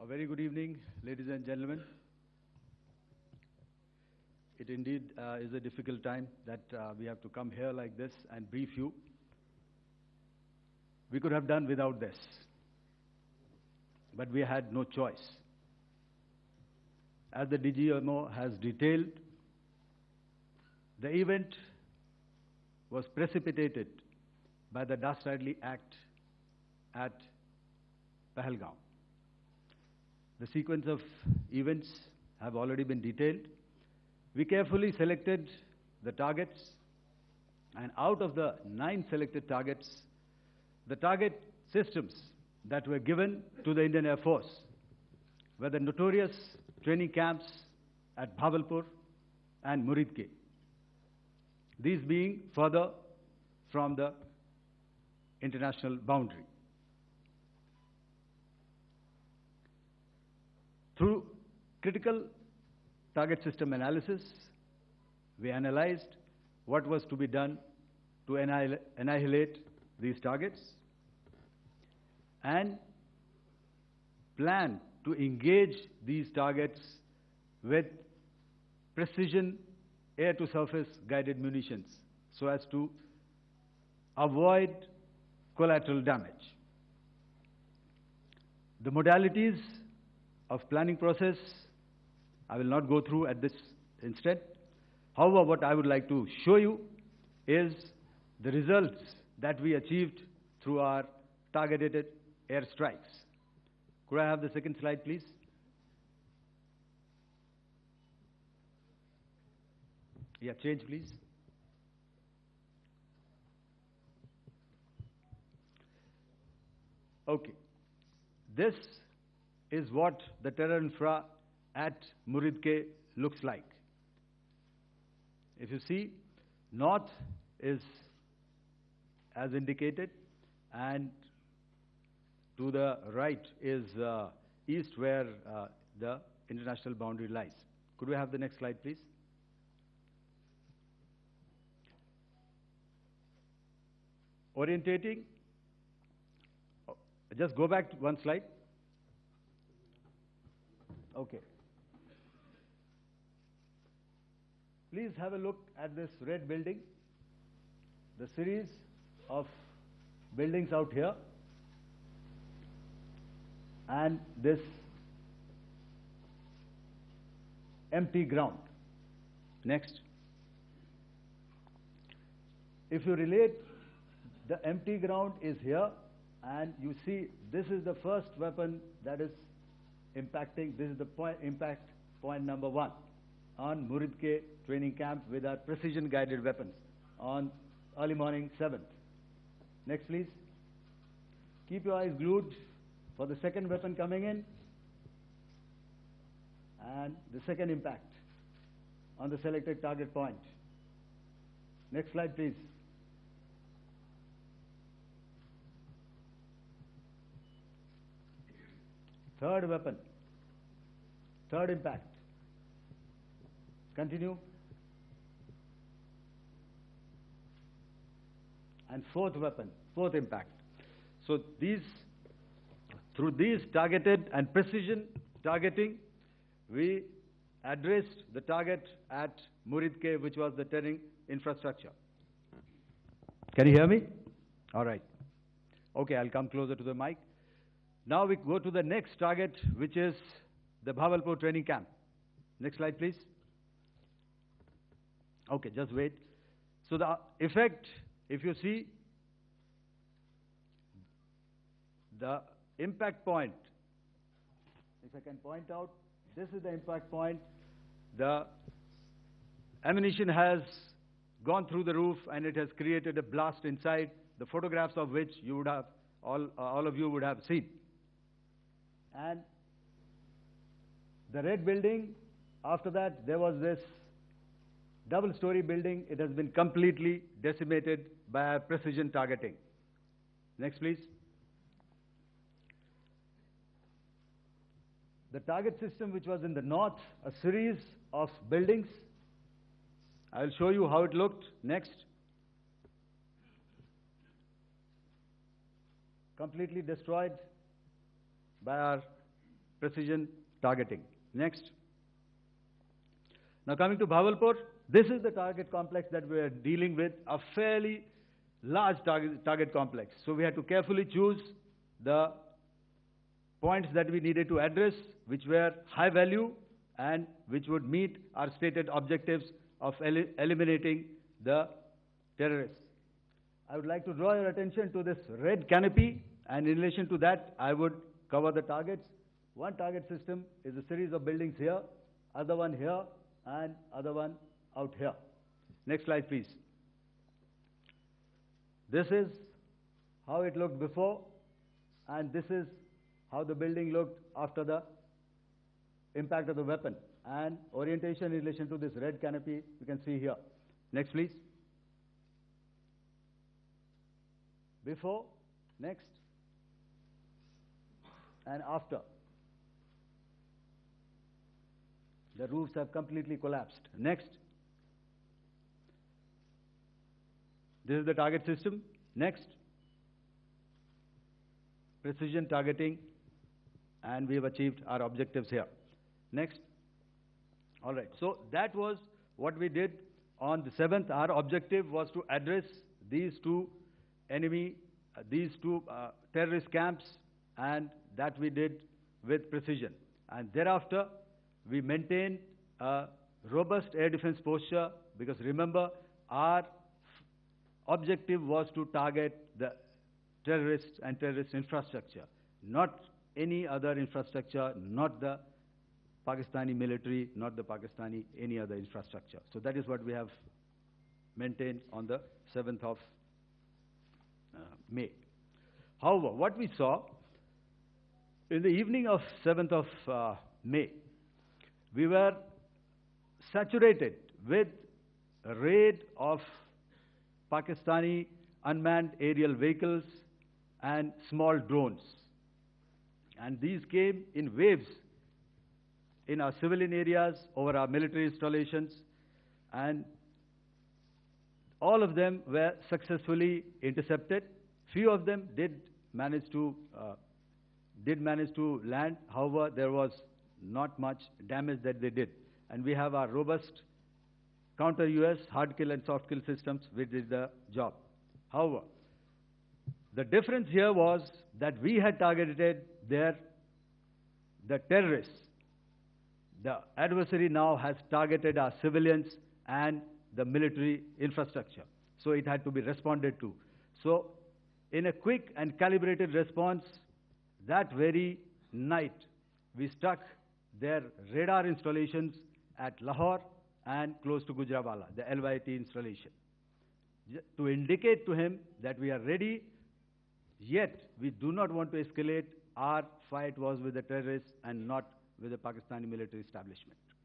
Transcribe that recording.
very good evening, ladies and gentlemen. It indeed is a difficult time that we have to come here like this and brief you. We could have done without this, but we had no choice. As the DGMO has detailed, the event was precipitated by the dastardly act at Pahalgaon. The sequence of events have already been detailed. We carefully selected the targets, and out of the 9 selected targets, the target systems that were given to the Indian Air Force were the notorious training camps at Bahawalpur and Muridke, these being further from the international boundary. Through critical target system analysis, we analyzed what was to be done to annihilate these targets and plan to engage these targets with precision air-to-surface guided munitions so as to avoid collateral damage. The modalities of planning process I will not go through at this instant. However, what I would like to show you is the results that we achieved through our targeted airstrikes. Could I have the second slide, please? Yeah, change, please. Okay. This is what the terror infra at Muridke looks like. If you see, north is as indicated, and to the right is east, where the international boundary lies. Could we have the next slide, please? Orientating. Just go back to one slide. Okay. Please have a look at this red building, the series of buildings out here, and this empty ground. Next. If you relate, the empty ground is here, and you see this is the first weapon that is impacting. This is the impact point number 1 on Muridke training camp with our precision guided weapons on early morning 7th. Next, please. Keep your eyes glued for the second weapon coming in and the second impact on the selected target point. Next slide, please. Third weapon, third impact. Continue. And fourth weapon, fourth impact. So through these targeted and precision targeting, we addressed the target at Muridke, which was the terrain infrastructure. Can you hear me? All right. Okay, I'll come closer to the mic. Now we go to the next target, which is the Bahawalpur training camp. Next slide, please. Okay, just wait. So the effect, if you see, the impact point, if I can point out, this is the impact point. The ammunition has gone through the roof and it has created a blast inside, the photographs of which you would have, all of you would have seen. And the red building, after that, there was this double-story building. It has been completely decimated by our precision targeting. Next, please. The target system, which was in the north, a series of buildings. I will show you how it looked. Next. Completely destroyed by our precision targeting. Next. Now coming to Bahawalpur, this is the target complex that we are dealing with, a fairly large target complex. So we had to carefully choose the points that we needed to address, which were high value and which would meet our stated objectives of eliminating the terrorists. I would like to draw your attention to this red canopy, and in relation to that, I would cover the targets. One target system is a series of buildings here, other one here, and other one out here. Next slide, please. This is how it looked before, and this is how the building looked after the impact of the weapon. And orientation in relation to this red canopy, you can see here. Next, please. Before, next, and after. The roofs have completely collapsed. Next. This is the target system. Next. Precision targeting, and we have achieved our objectives here. Next. All right. So that was what we did on the 7th. Our objective was to address these two terrorist camps, and that we did with precision. And thereafter, we maintained a robust air defense posture, because remember, our objective was to target the terrorists and terrorist infrastructure, not any other infrastructure, not the Pakistani military, not the Pakistani any other infrastructure. So that is what we have maintained on the 7th of May. However, what we saw in the evening of 7th of May, we were saturated with a raid of Pakistani unmanned aerial vehicles and small drones. And these came in waves in our civilian areas, over our military installations, and all of them were successfully intercepted. Few of them did manage to land. However, there was not much damage that they did. And we have our robust counter-US hard kill and soft kill systems which did the job. However, the difference here was that we had targeted the terrorists. The adversary now has targeted our civilians and the military infrastructure. So it had to be responded to. So in a quick and calibrated response, that very night, we struck their radar installations at Lahore and close to Gujranwala, the LYT installation, to indicate to him that we are ready, yet we do not want to escalate. Our fight was with the terrorists and not with the Pakistani military establishment.